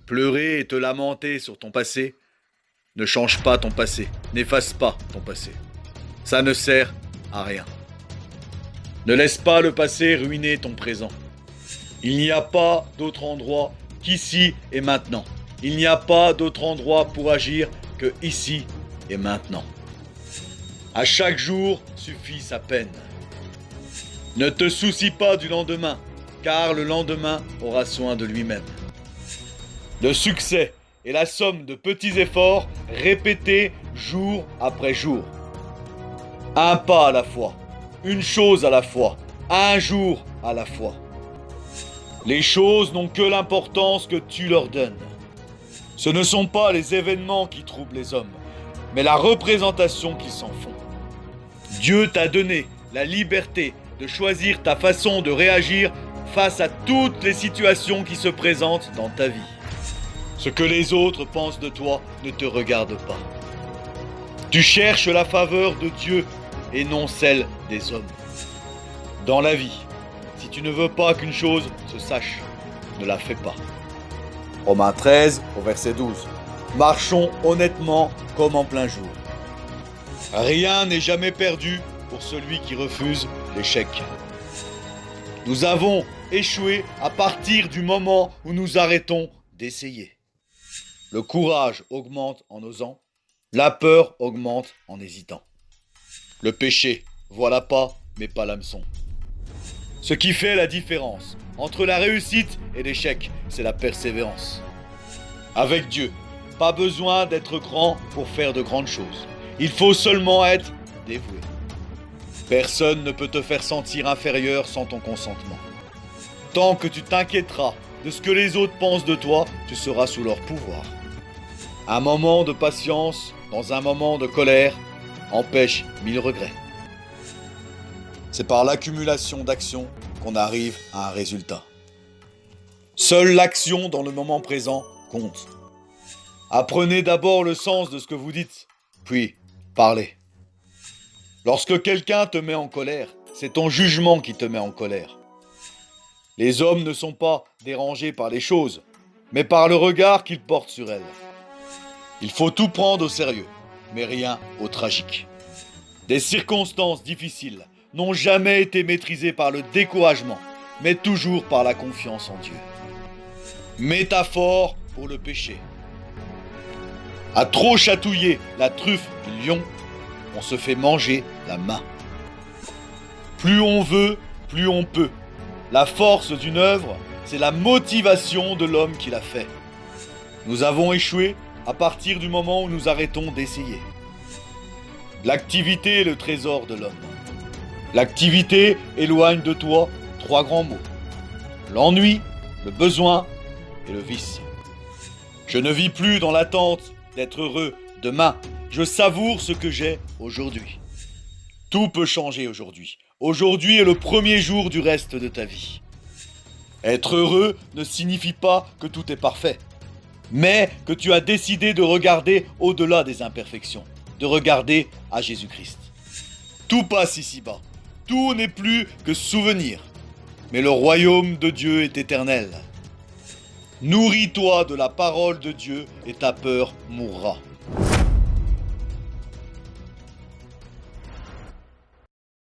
Pleurer et te lamenter sur ton passé ne change pas ton passé, n'efface pas ton passé. Ça ne sert à rien. Ne laisse pas le passé ruiner ton présent. Il n'y a pas d'autre endroit qu'ici et maintenant. Il n'y a pas d'autre endroit pour agir que ici et maintenant. À chaque jour suffit sa peine. Ne te soucie pas du lendemain, car le lendemain aura soin de lui-même. Le succès est la somme de petits efforts répétés jour après jour. Un pas à la fois, une chose à la fois, un jour à la fois. Les choses n'ont que l'importance que tu leur donnes. Ce ne sont pas les événements qui troublent les hommes, mais la représentation qu'ils s'en font. Dieu t'a donné la liberté de choisir ta façon de réagir face à toutes les situations qui se présentent dans ta vie. Ce que les autres pensent de toi ne te regarde pas. Tu cherches la faveur de Dieu et non celle des hommes. Dans la vie, si tu ne veux pas qu'une chose se sache, ne la fais pas. Romains 13 au verset 12. Marchons honnêtement comme en plein jour. Rien n'est jamais perdu pour celui qui refuse l'échec. Nous avons échoué à partir du moment où nous arrêtons d'essayer. Le courage augmente en osant, la peur augmente en hésitant. Le péché voit l'appât mais pas l'hameçon. Ce qui fait la différence entre la réussite et l'échec, c'est la persévérance. Avec Dieu, pas besoin d'être grand pour faire de grandes choses. Il faut seulement être dévoué. Personne ne peut te faire sentir inférieur sans ton consentement. Tant que tu t'inquiéteras de ce que les autres pensent de toi, tu seras sous leur pouvoir. Un moment de patience dans un moment de colère empêche 1000 regrets. C'est par l'accumulation d'actions qu'on arrive à un résultat. Seule l'action dans le moment présent compte. Apprenez d'abord le sens de ce que vous dites, puis parlez. Lorsque quelqu'un te met en colère, c'est ton jugement qui te met en colère. Les hommes ne sont pas dérangés par les choses, mais par le regard qu'ils portent sur elles. Il faut tout prendre au sérieux, mais rien au tragique. Des circonstances difficiles n'ont jamais été maîtrisées par le découragement, mais toujours par la confiance en Dieu. Métaphore pour le péché. À trop chatouiller la truffe du lion, on se fait manger la main. Plus on veut, plus on peut. La force d'une œuvre, c'est la motivation de l'homme qui l'a fait. Nous avons échoué à partir du moment où nous arrêtons d'essayer. L'activité est le trésor de l'homme. L'activité éloigne de toi 3 grands mots. L'ennui, le besoin et le vice. Je ne vis plus dans l'attente d'être heureux demain. Je savoure ce que j'ai aujourd'hui. Tout peut changer aujourd'hui. Aujourd'hui est le premier jour du reste de ta vie. Être heureux ne signifie pas que tout est parfait, mais que tu as décidé de regarder au-delà des imperfections, de regarder à Jésus-Christ. Tout passe ici-bas. Tout n'est plus que souvenir. Mais le royaume de Dieu est éternel. Nourris-toi de la parole de Dieu et ta peur mourra.